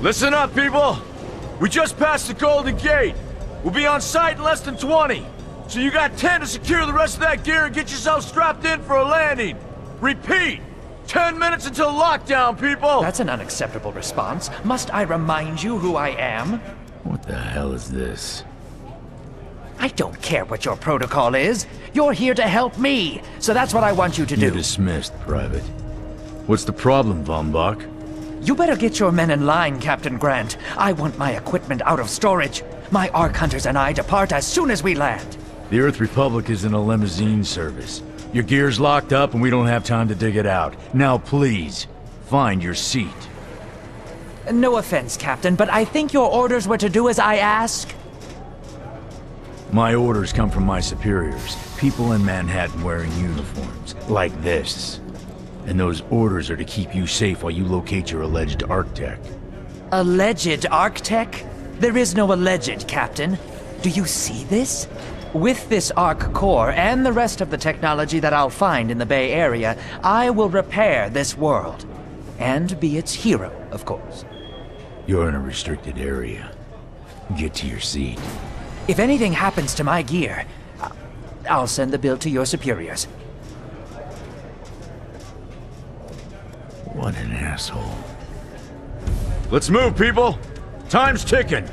Listen up, people! We just passed the Golden Gate. We'll be on site in less than 20. So you got 10 to secure the rest of that gear and get yourself strapped in for a landing. Repeat! 10 minutes until lockdown, people! That's an unacceptable response. Must I remind you who I am? What the hell is this? I don't care what your protocol is. You're here to help me, so that's what I want you to do. You're dismissed, Private. What's the problem, Von Bach? You better get your men in line, Captain Grant. I want my equipment out of storage. My Ark Hunters and I depart as soon as we land. The Earth Republic is in a limousine service. Your gear's locked up and we don't have time to dig it out. Now please, find your seat. No offense, Captain, but I think your orders were to do as I ask. My orders come from my superiors. People in Manhattan wearing uniforms, like this. And those orders are to keep you safe while you locate your alleged Arctech. Alleged Arctech? There is no alleged, Captain. Do you see this? With this Arc core and the rest of the technology that I'll find in the Bay Area, I will repair this world. And be its hero, of course. You're in a restricted area. Get to your seat. If anything happens to my gear, I'll send the bill to your superiors. What an asshole. Let's move, people! Time's ticking!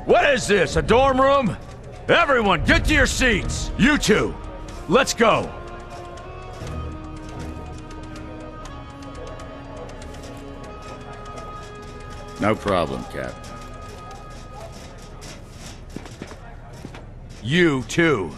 What is this, a dorm room? Everyone, get to your seats! You two, let's go! No problem, Cap. You too.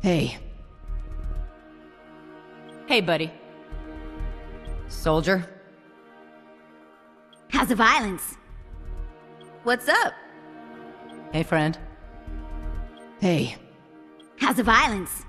Hey. Hey, buddy. Soldier? How's the violence? What's up? Hey, friend. Hey. How's the violence?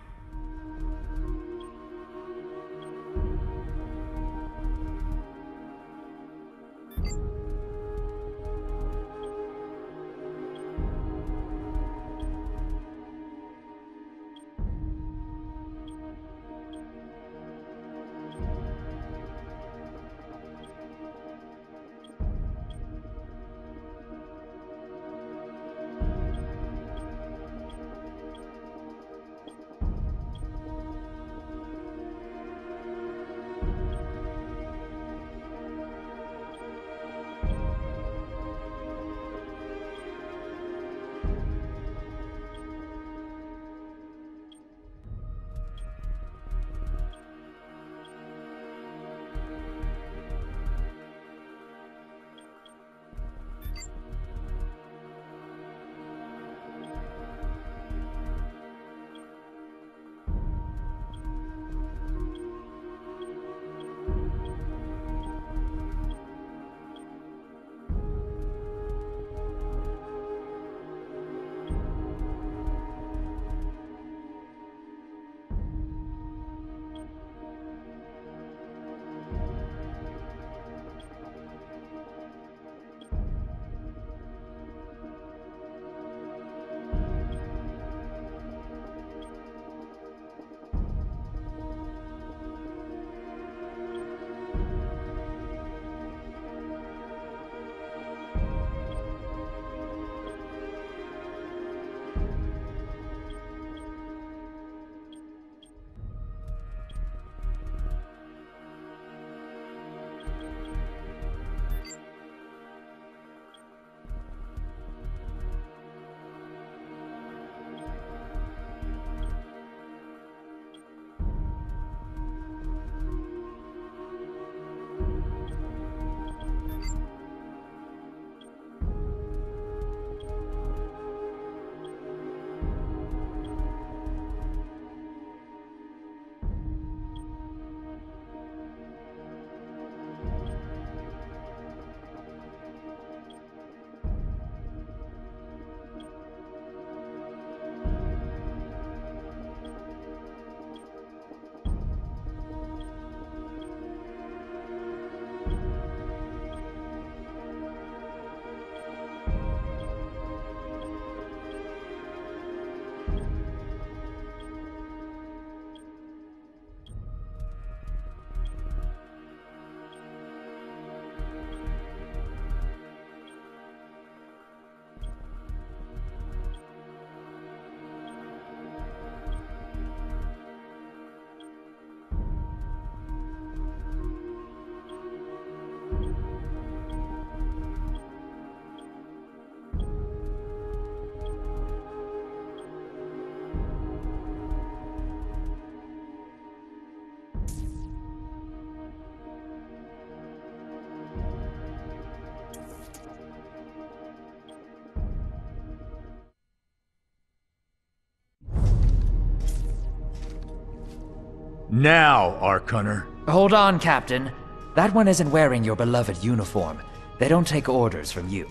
Now, Arc Hunter. Hold on, Captain. That one isn't wearing your beloved uniform. They don't take orders from you.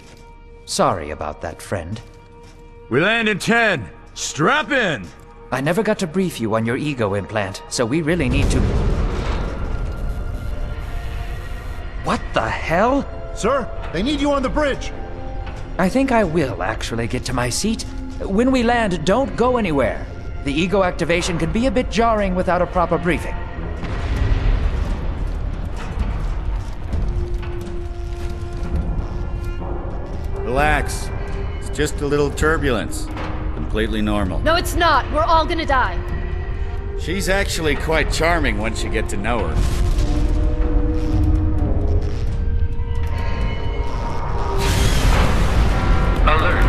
Sorry about that, friend. We land in 10. Strap in! I never got to brief you on your ego implant, so we really need to... What the hell? Sir, they need you on the bridge. I think I will actually get to my seat. When we land, don't go anywhere. The ego activation can be a bit jarring without a proper briefing. Relax. It's just a little turbulence. Completely normal. No, it's not. We're all gonna die. She's actually quite charming once you get to know her. Alert.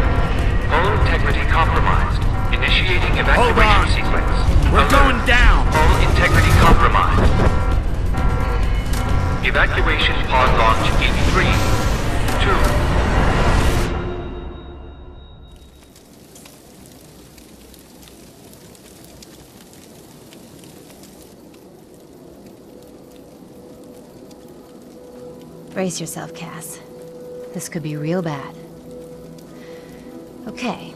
All integrity compromised. Initiating evacuation sequence. We're going down! All integrity compromised. Evacuation pod launch in 3, 2... Brace yourself, Cass. This could be real bad. Okay.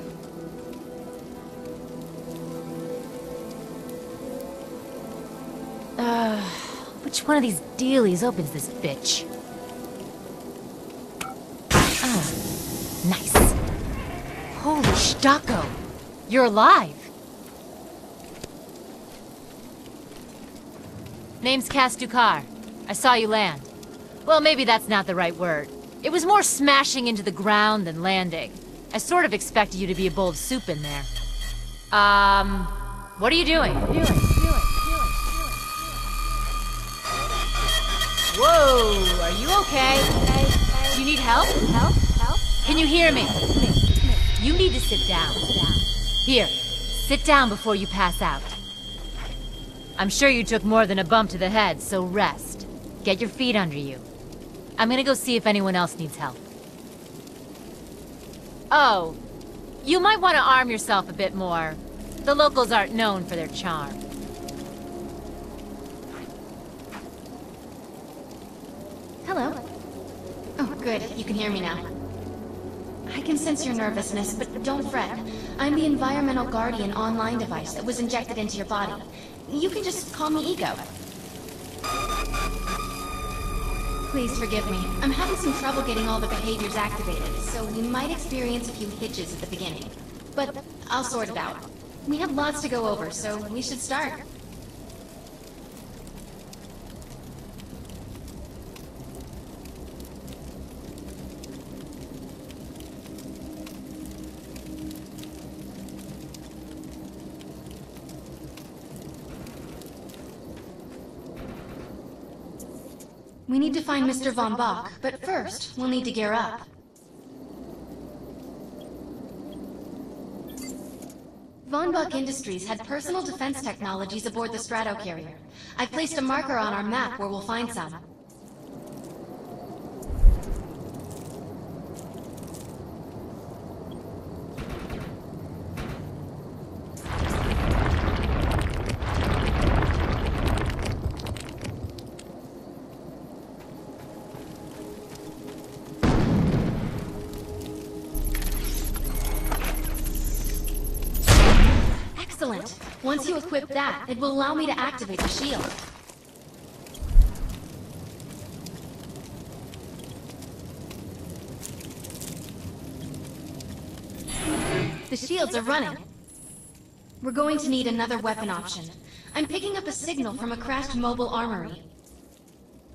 Which one of these dealies opens this bitch? Nice. Holy Stocko! You're alive! Name's Cass Dukar. I saw you land. Well, maybe that's not the right word. It was more smashing into the ground than landing. I sort of expected you to be a bowl of soup in there. What are you doing? Whoa, are you okay? You need help? Can you hear me? You need to sit down. Here, sit down before you pass out. I'm sure you took more than a bump to the head, so rest. Get your feet under you. I'm gonna go see if anyone else needs help. Oh, you might want to arm yourself a bit more. The locals aren't known for their charm. Hello. Oh, good. You can hear me now. I can sense your nervousness, but don't fret. I'm the environmental guardian online device that was injected into your body. You can just call me Ego. Please forgive me. I'm having some trouble getting all the behaviors activated, so we might experience a few hitches at the beginning. But I'll sort it out. We have lots to go over, so we should start. We need to find Mr. Von Bach, but first, we'll need to gear up. Von Bach Industries had personal defense technologies aboard the Stratocarrier. I've placed a marker on our map where we'll find some. Excellent. Once you equip that, it will allow me to activate the shield. The shields are running. We're going to need another weapon option. I'm picking up a signal from a crashed mobile armory.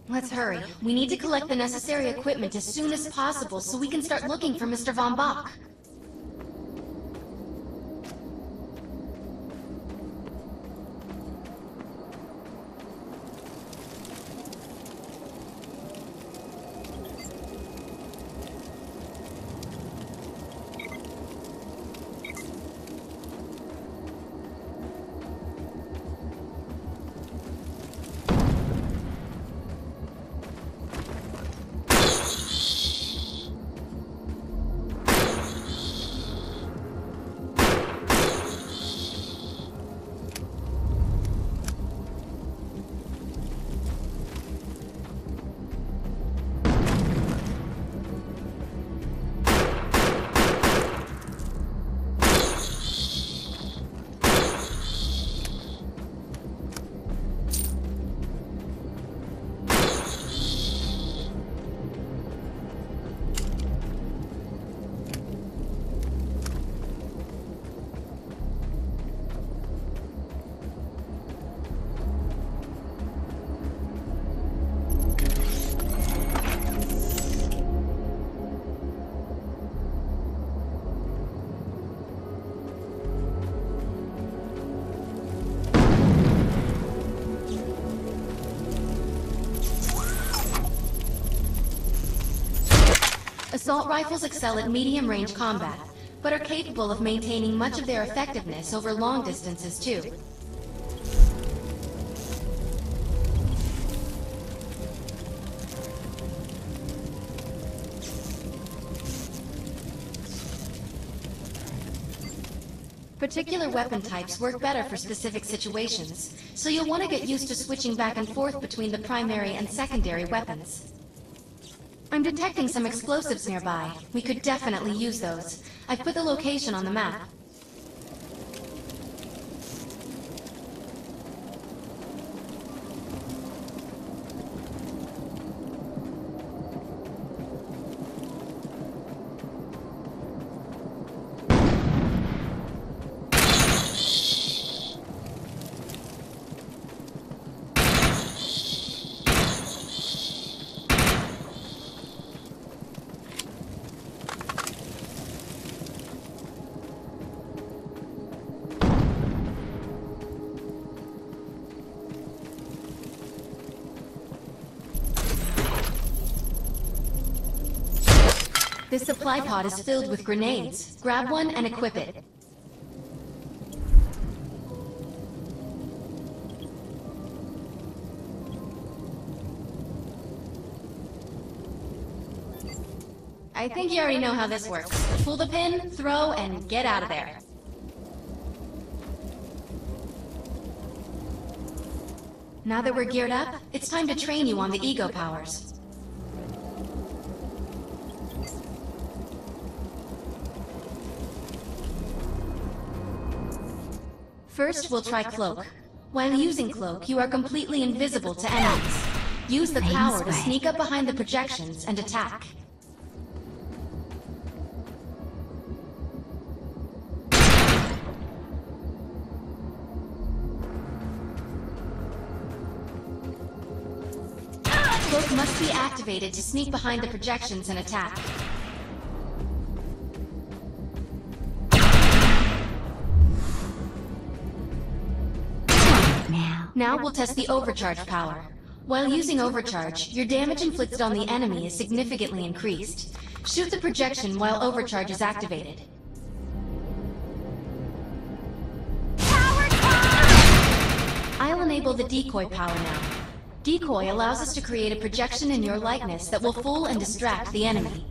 Let's hurry. We need to collect the necessary equipment as soon as possible so we can start looking for Mr. Von Bach. Assault rifles excel at medium-range combat, but are capable of maintaining much of their effectiveness over long distances too. Particular weapon types work better for specific situations, so you'll want to get used to switching back and forth between the primary and secondary weapons. I'm detecting some explosives nearby. We could definitely use those. I've put the location on the map. This supply pod is filled with grenades. Grab one and equip it. I think you already know how this works. Pull the pin, throw, and get out of there. Now that we're geared up, it's time to train you on the ego powers. First, we'll try Cloak. While using Cloak, you are completely invisible to enemies. Use the power to sneak up behind the projections and attack. Cloak must be activated to sneak behind the projections and attack. Now we'll test the overcharge power. While using overcharge, your damage inflicted on the enemy is significantly increased. Shoot the projection while overcharge is activated. I'll enable the decoy power now. Decoy allows us to create a projection in your likeness that will fool and distract the enemy.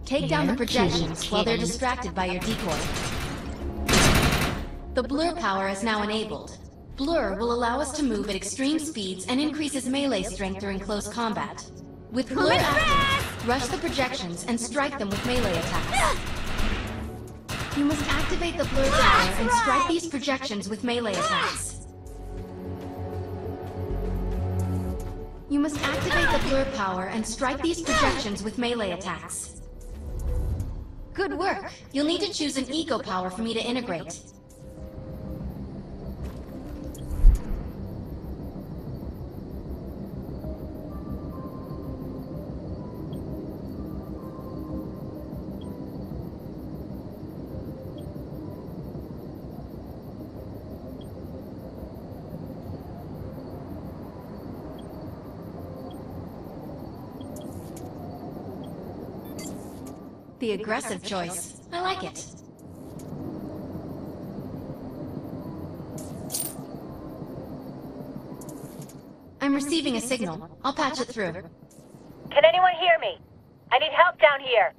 Take down the projections while they're distracted by your decoy. The blur power is now enabled. Blur will allow us to move at extreme speeds and increases melee strength during close combat. With Blur active, rush the projections and strike them with melee attacks. You must activate the Blur power and strike these projections with melee attacks. You must activate the Blur power and strike these projections with melee attacks. Good work! You'll need to choose an ego power for me to integrate. The aggressive choice. I like it. I'm receiving a signal. I'll patch it through. Can anyone hear me? I need help down here.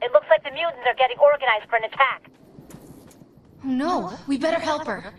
It looks like the mutants are getting organized for an attack. Oh no, we better help her.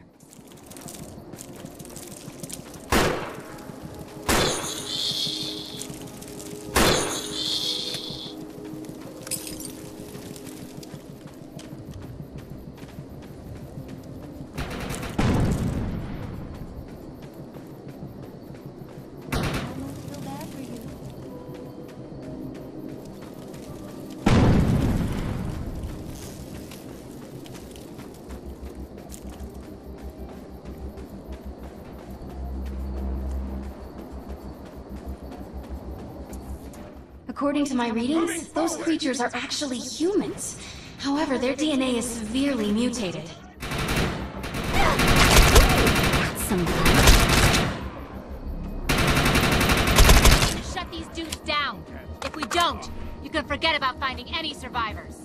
According to my readings, those creatures are actually humans. However, their DNA is severely mutated. Shut these dudes down. If we don't, you can forget about finding any survivors.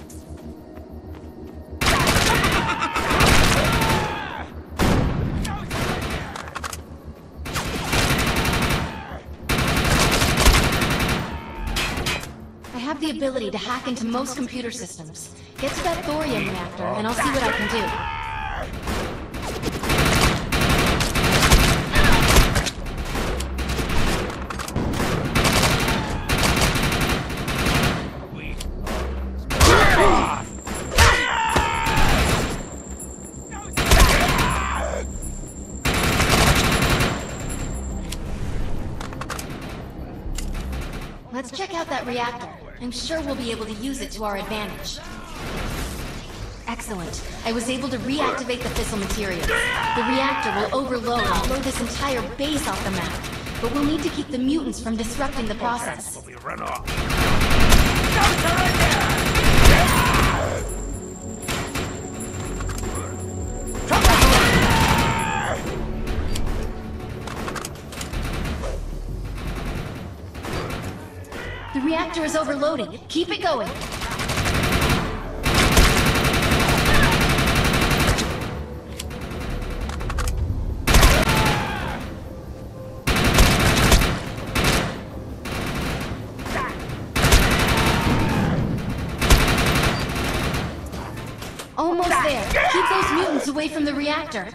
I have the ability to hack into most computer systems. Get to that thorium reactor, and I'll see what I can do. Let's check out that reactor. I'm sure we'll be able to use it to our advantage. Excellent. I was able to reactivate the fissile materials. The reactor will overload and blow this entire base off the map. But we'll need to keep the mutants from disrupting the process. Run off. The reactor is overloading. Keep it going. Almost there. Keep those mutants away from the reactor.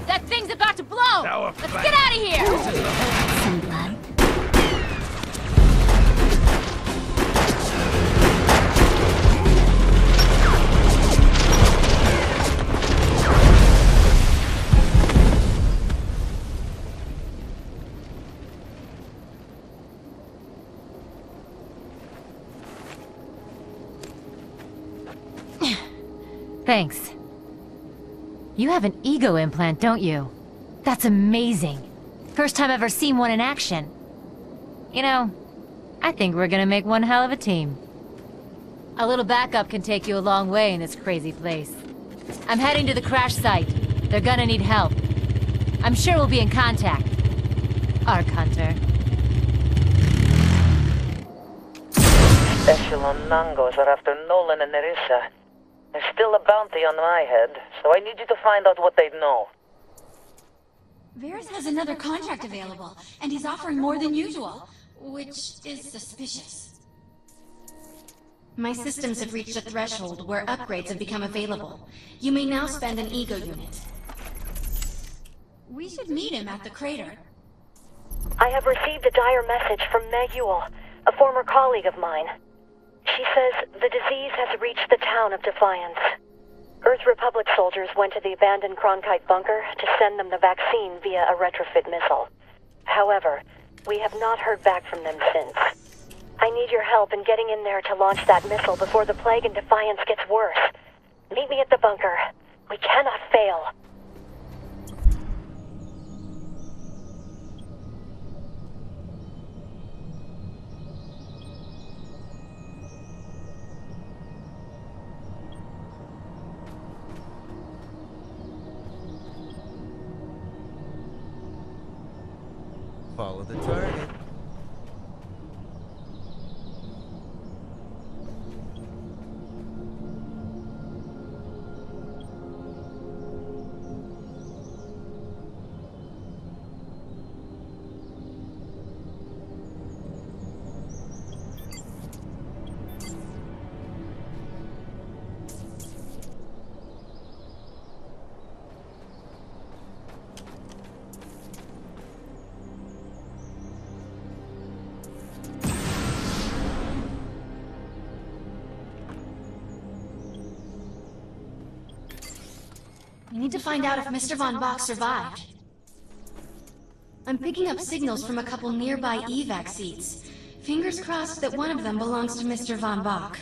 That thing's about to blow! Let's get out of here! Some blood. Thanks. You have an ego implant, don't you? That's amazing. First time I've ever seen one in action. You know, I think we're gonna make one hell of a team. A little backup can take you a long way in this crazy place. I'm heading to the crash site. They're gonna need help. I'm sure we'll be in contact. Arc Hunter. Echelon Nangos are after Nolan and Nerissa. There's still a bounty on my head, so I need you to find out what they know. Varys has another contract available, and he's offering more than usual, which is suspicious. My systems have reached a threshold where upgrades have become available. You may now spend an ego unit. We should meet him at the crater. I have received a dire message from Meg Ewell, a former colleague of mine. She says the disease has reached the town of Defiance. Earth Republic soldiers went to the abandoned Cronkite bunker to send them the vaccine via a retrofit missile. However, we have not heard back from them since. I need your help in getting in there to launch that missile before the plague in Defiance gets worse. Meet me at the bunker. We cannot fail. Follow the target. We need to find out if Mr. Von Bach survived. I'm picking up signals from a couple nearby evac seats. Fingers crossed that one of them belongs to Mr. Von Bach.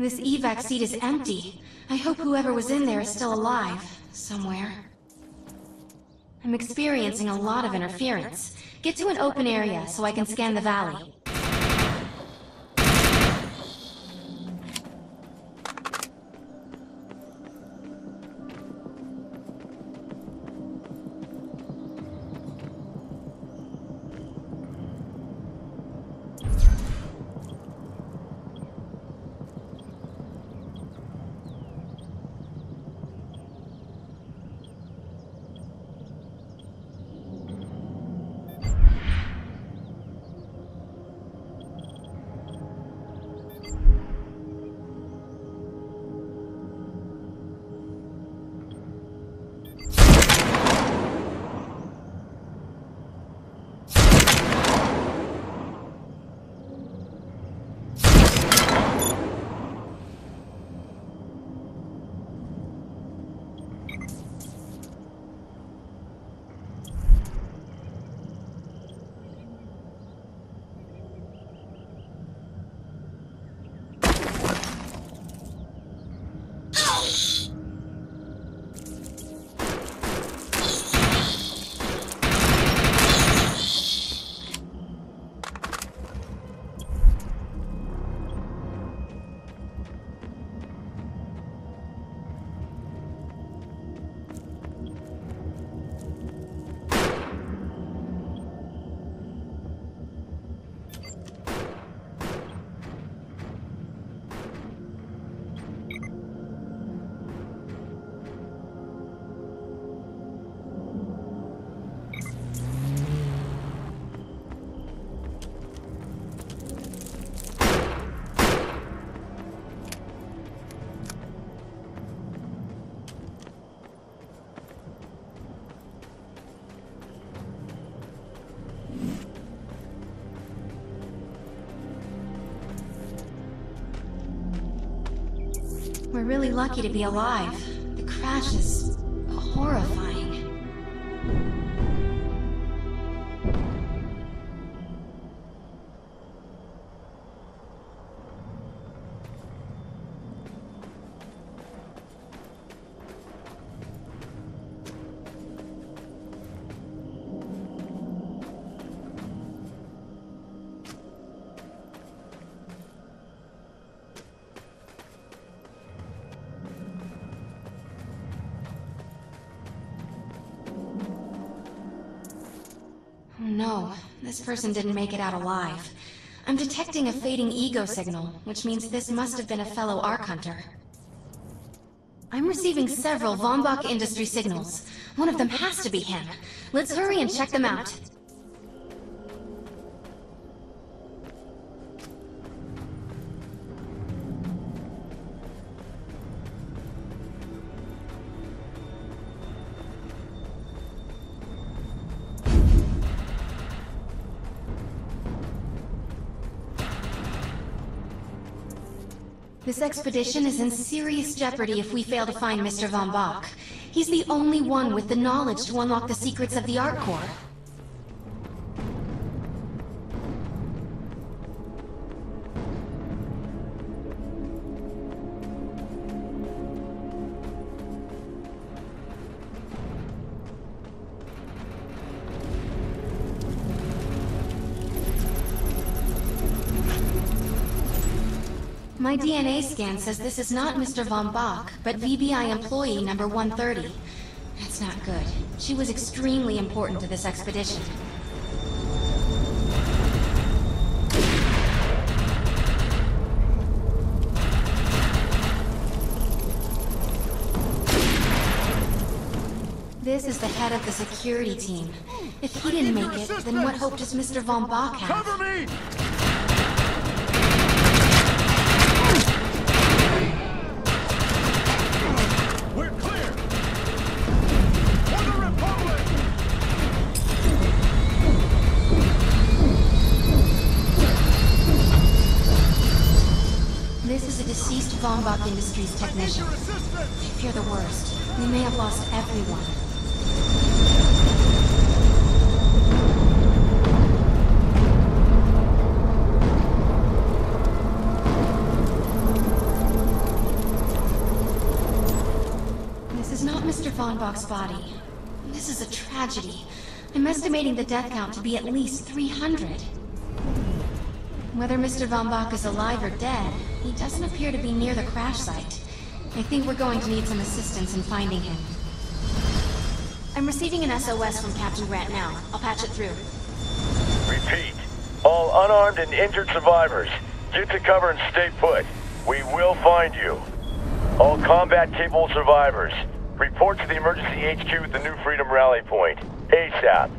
This evac seat is empty. I hope whoever was in there is still alive, somewhere. I'm experiencing a lot of interference. Get to an open area so I can scan the valley. We're really lucky to be alive. The crash is horrifying. No, this person didn't make it out alive. I'm detecting a fading ego signal, which means this must have been a fellow Arc Hunter. I'm receiving several Von Bach industry signals. One of them has to be him. Let's hurry and check them out. This expedition is in serious jeopardy if we fail to find Mr. Von Bach. He's the only one with the knowledge to unlock the secrets of the Arc Core. My DNA scan says this is not Mr. Von Bach, but VBI employee number 130. That's not good. She was extremely important to this expedition. This is the head of the security team. If he didn't make it, then what hope does Mr. Von Bach have? Cover me! This is a deceased Von Bach Industries technician. I fear the worst. We may have lost everyone. Bach's body. This is a tragedy. I'm estimating the death count to be at least 300. Whether Mr. von Bach is alive or dead, he doesn't appear to be near the crash site. I think we're going to need some assistance in finding him. I'm receiving an SOS from Captain Grant now. I'll patch it through. Repeat. All unarmed and injured survivors, get to cover and stay put. We will find you. All combat-capable survivors, report to the emergency HQ at the New Freedom Rally Point. ASAP.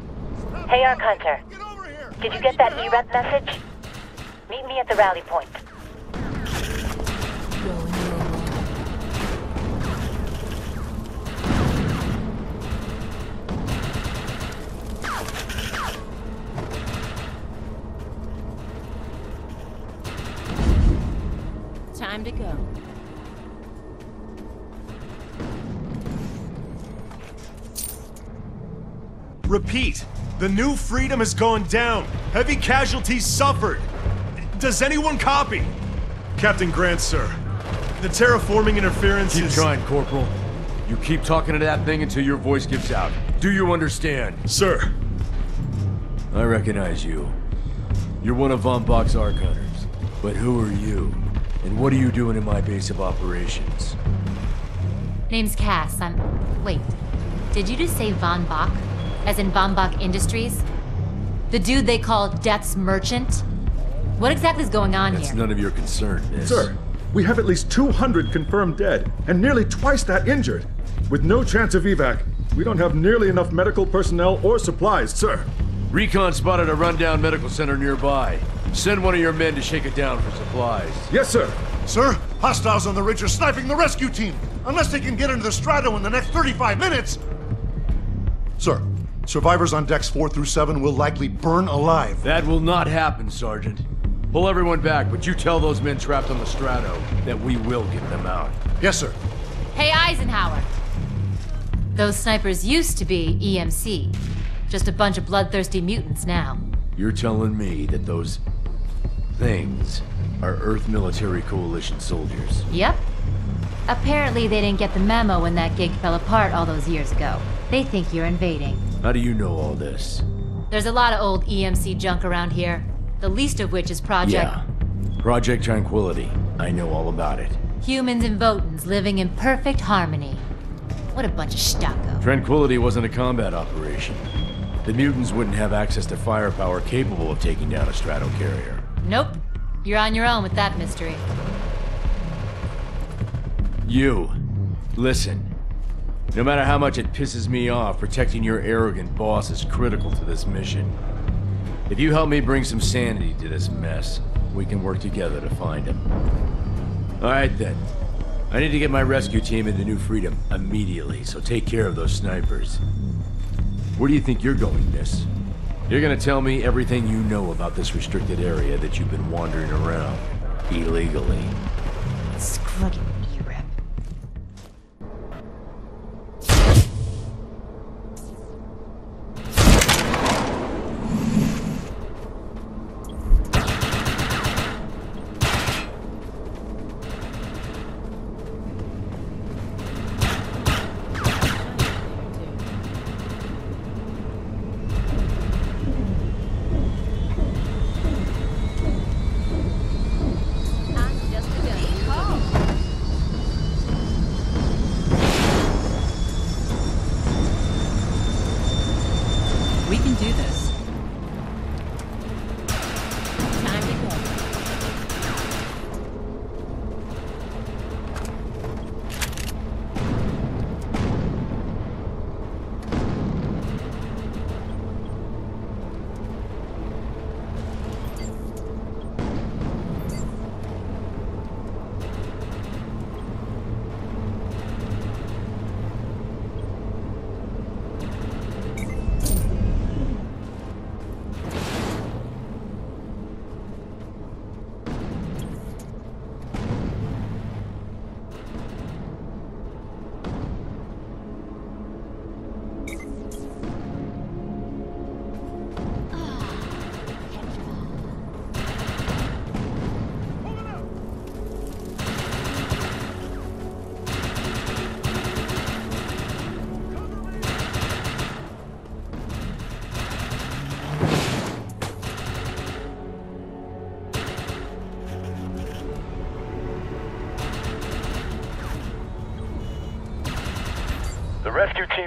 Hey, Arc Hunter. Did you get that EREP message? Meet me at the rally point. Time to go. Repeat. The New Freedom is going down. Heavy casualties suffered. Does anyone copy? Captain Grant, sir. The terraforming interference Keep trying, Corporal. You keep talking to that thing until your voice gives out. Do you understand? Sir. I recognize you. You're one of von Bach's Arc Hunters. But who are you? And what are you doing in my base of operations? Name's Cass. Wait. Did you just say von Bach? As in von Bach Industries? The dude they call Death's Merchant? What exactly is going on here? That's none of your concern, miss. Sir, we have at least 200 confirmed dead, and nearly twice that injured. With no chance of evac, we don't have nearly enough medical personnel or supplies, sir. Recon spotted a rundown medical center nearby. Send one of your men to shake it down for supplies. Yes, sir. Sir, hostiles on the ridge are sniping the rescue team. Unless they can get into the Strato in the next 35 minutes. Sir, survivors on decks 4 through 7 will likely burn alive. That will not happen, Sergeant. Pull everyone back, but you tell those men trapped on the Strato that we will get them out. Yes, sir. Hey, Eisenhower. Those snipers used to be EMC. Just a bunch of bloodthirsty mutants now. You're telling me that those things are Earth Military Coalition soldiers? Yep. Apparently they didn't get the memo when that gig fell apart all those years ago. They think you're invading. How do you know all this? There's a lot of old EMC junk around here. The least of which is Project... Yeah. Project Tranquility. I know all about it. Humans and Votans living in perfect harmony. What a bunch of stucco. Tranquility wasn't a combat operation. The mutants wouldn't have access to firepower capable of taking down a strato carrier. Nope. You're on your own with that mystery. You. Listen. No matter how much it pisses me off, protecting your arrogant boss is critical to this mission. If you help me bring some sanity to this mess, we can work together to find him. Alright then. I need to get my rescue team into New Freedom immediately, so take care of those snipers. Where do you think you're going, miss? You're gonna tell me everything you know about this restricted area that you've been wandering around illegally. Scruggy E-Rep. We can do this. Time to go.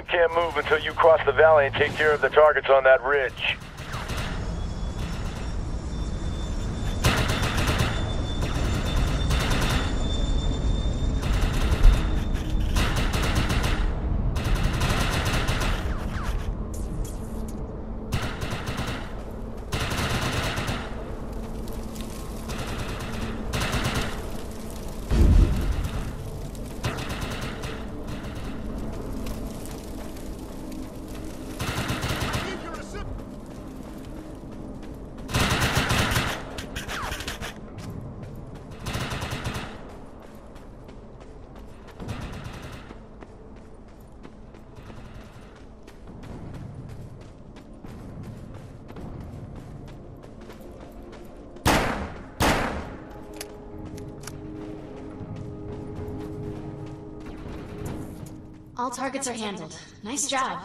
can't move until you cross the valley and take care of the targets on that ridge. All targets are handled. Nice job.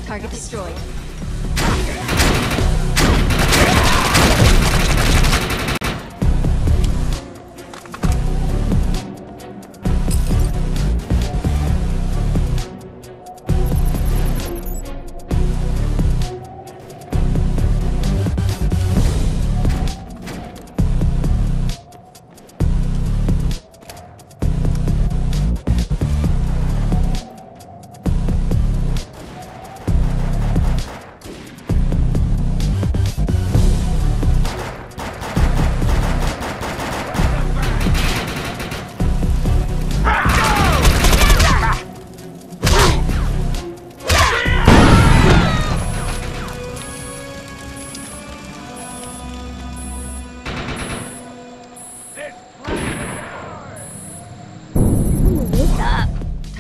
Target destroyed.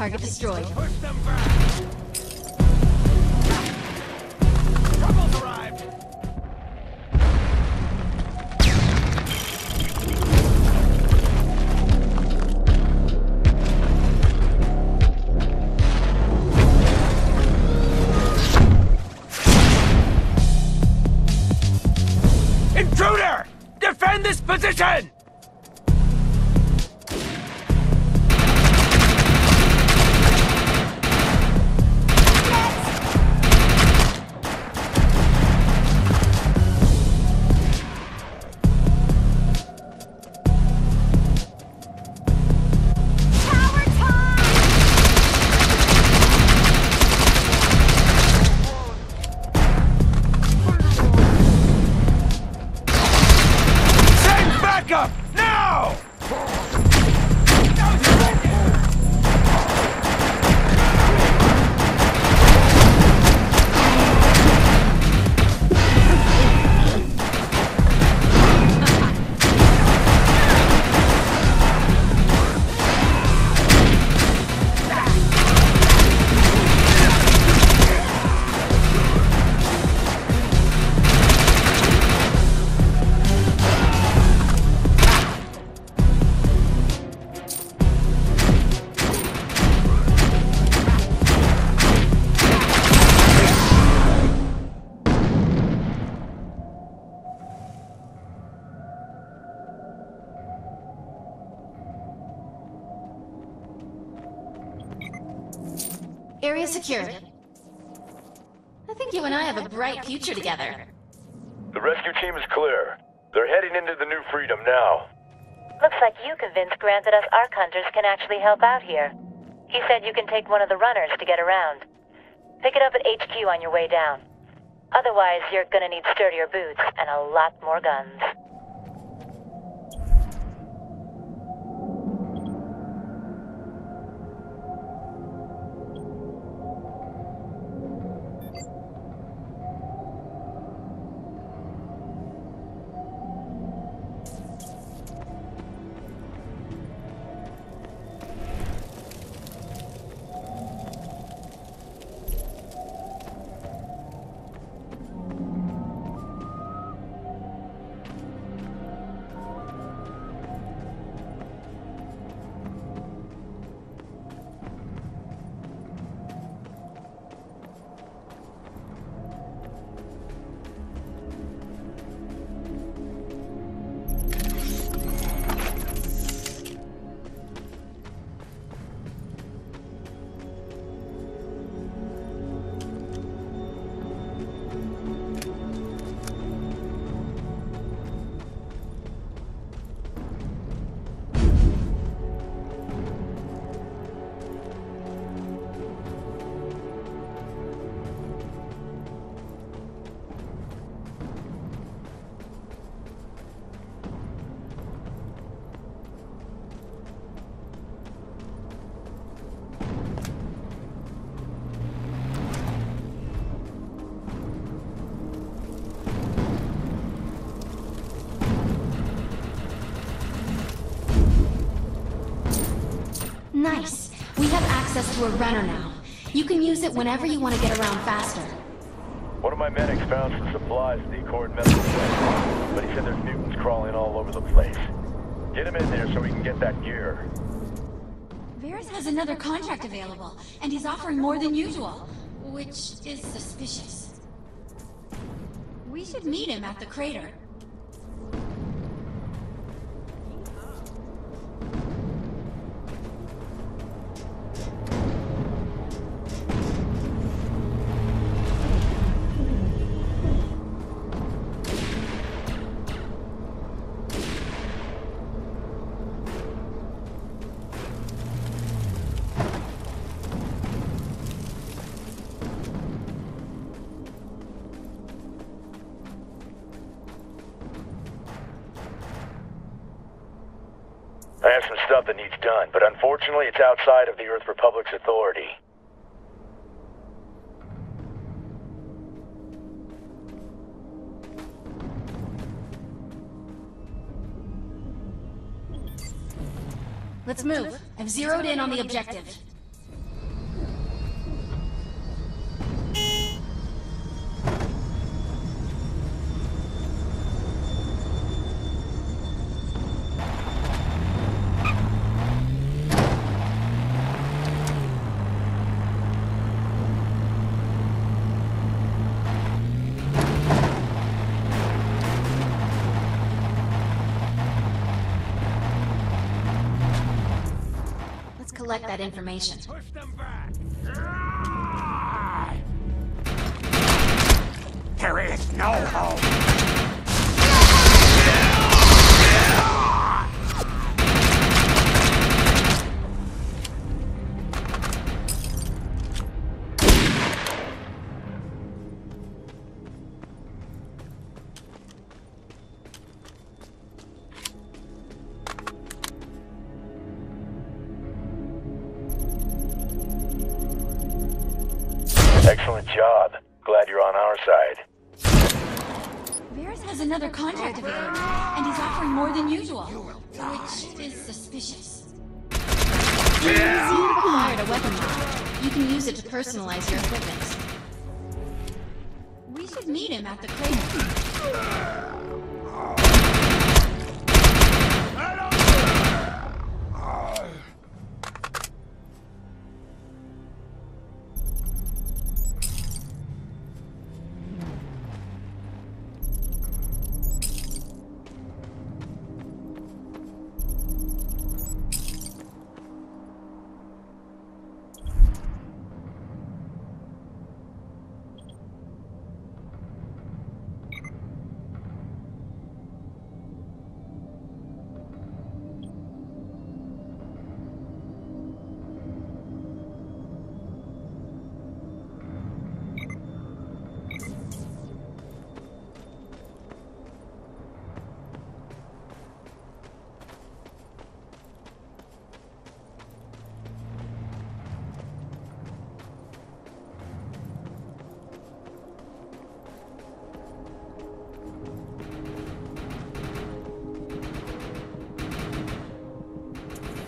Target destroyed. Push them back! Trouble's arrived! Intruder! Defend this position! Area secured. I think you and I have a bright future together. The rescue team is clear. They're heading into the New Freedom now. Looks like you convinced Grant that us Ark Hunters can actually help out here. He said you can take one of the runners to get around. Pick it up at HQ on your way down. Otherwise, you're gonna need sturdier boots and a lot more guns. Nice. We have access to a runner now. You can use it whenever you want to get around faster. One of my medics found some supplies at the Accord Medical Center, but he said there's mutants crawling all over the place. Get him in there so we can get that gear. Varys has another contract available, and he's offering more than usual, which is suspicious. We should meet him at the crater. I have some stuff that needs done, but unfortunately it's outside of the Earth Republic's authority. Let's move. I've zeroed in on the objective. Collect that information. Push them back! There is no hope! Excellent job. Glad you're on our side. Varys has another contract available, and he's offering more than usual, which is suspicious. GameZine acquired a weapon mod. You can use it to personalize your equipment. We should meet him at the crater.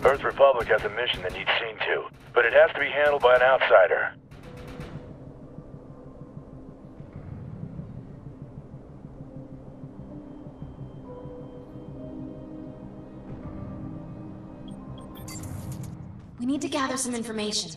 Earth Republic has a mission that needs seen to, but it has to be handled by an outsider. We need to gather some information.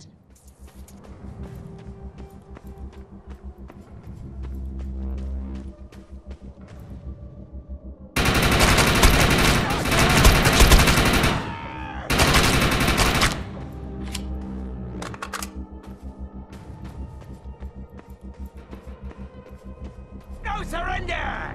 No surrender!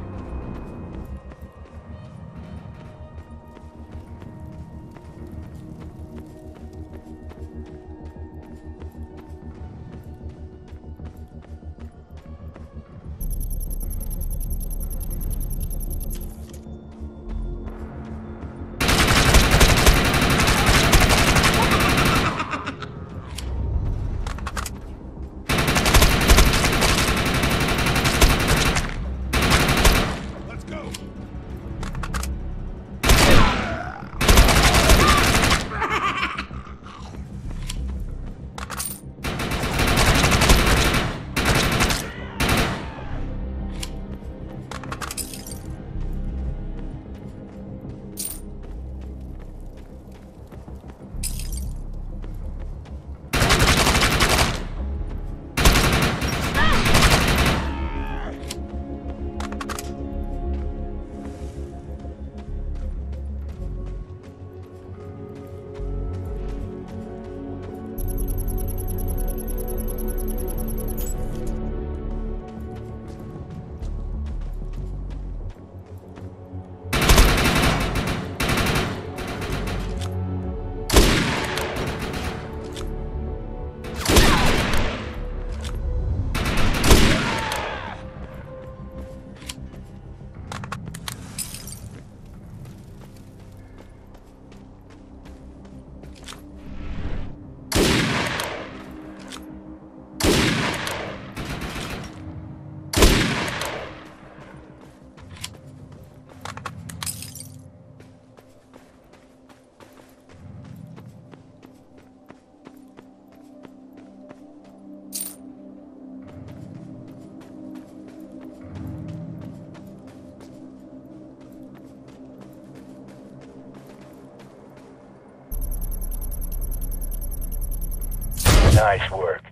Nice work.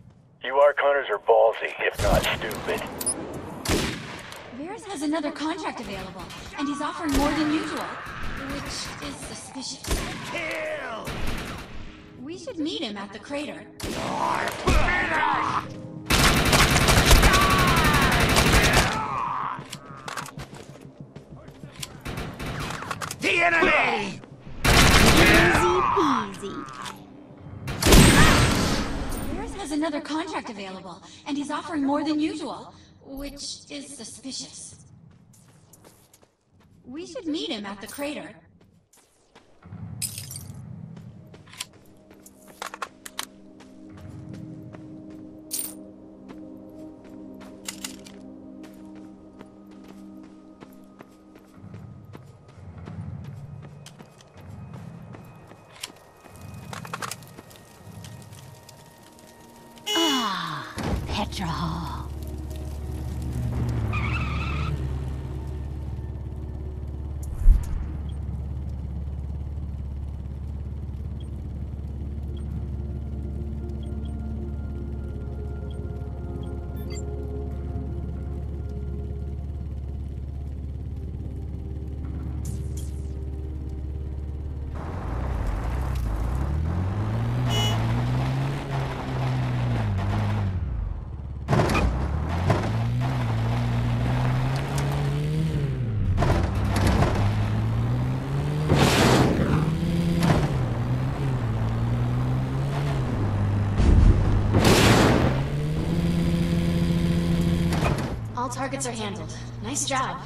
You Arc Hunters are ballsy, if not stupid. Varys has another contract available, and he's offering more than usual, which is suspicious. Kill! We should meet him at the crater. The enemy! Easy peasy. Varys has another contract available, and he's offering more than usual, which is suspicious. We should meet him at the crater. Petra Hall. All targets are handled. Nice job.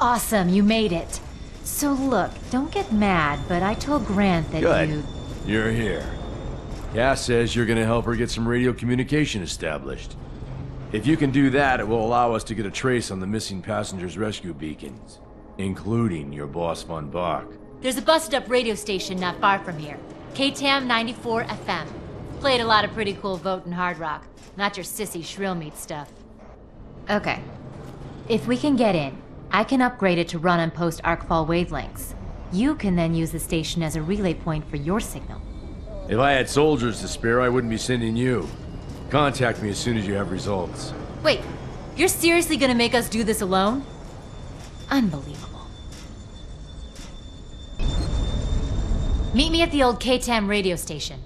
Awesome, you made it. So look, don't get mad, but I told Grant that Good. You're here. Cass says you're gonna help her get some radio communication established. If you can do that, it will allow us to get a trace on the missing passengers' rescue beacons, including your boss Von Bach. There's a busted-up radio station not far from here. KTAM 94 FM. Played a lot of pretty cool vote and hard rock. Not your sissy shrill meat stuff. Okay. If we can get in, I can upgrade it to run on post Arcfall wavelengths. You can then use the station as a relay point for your signal. If I had soldiers to spare, I wouldn't be sending you. Contact me as soon as you have results. Wait, you're seriously gonna make us do this alone? Unbelievable. Meet me at the old KTAM radio station.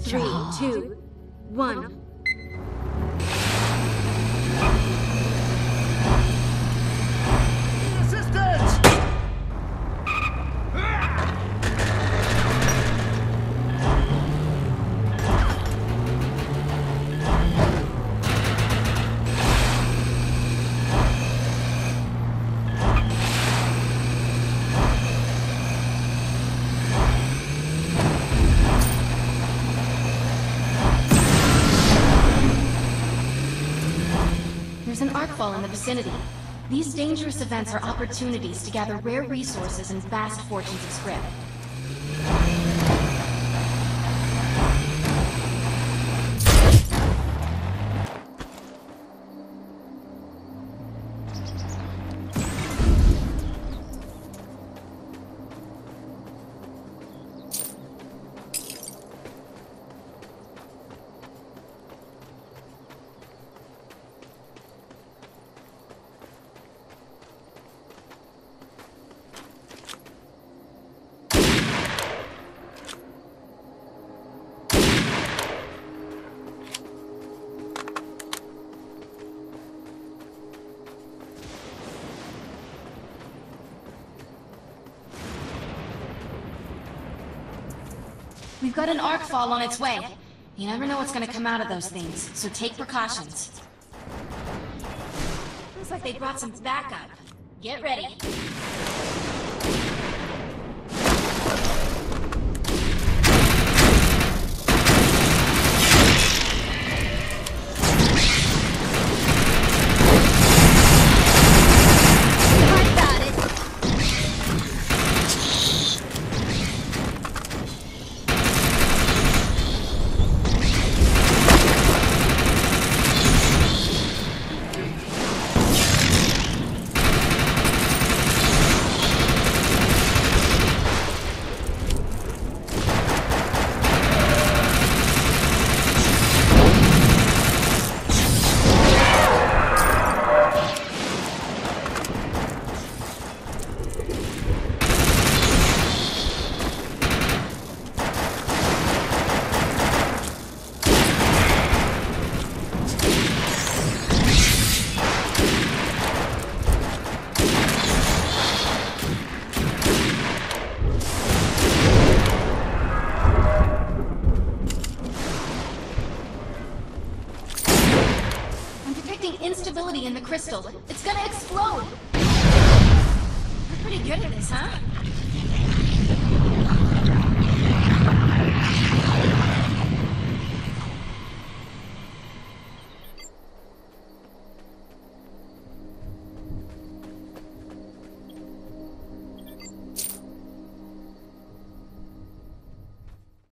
Three, two, one. There's an Arcfall in the vicinity. These dangerous events are opportunities to gather rare resources and vast fortunes of script. We've got an Arcfall on its way. You never know what's gonna come out of those things, so take precautions. Looks like they brought some backup. Get ready. Instability in the crystal. It's gonna explode! Pretty good at this, huh?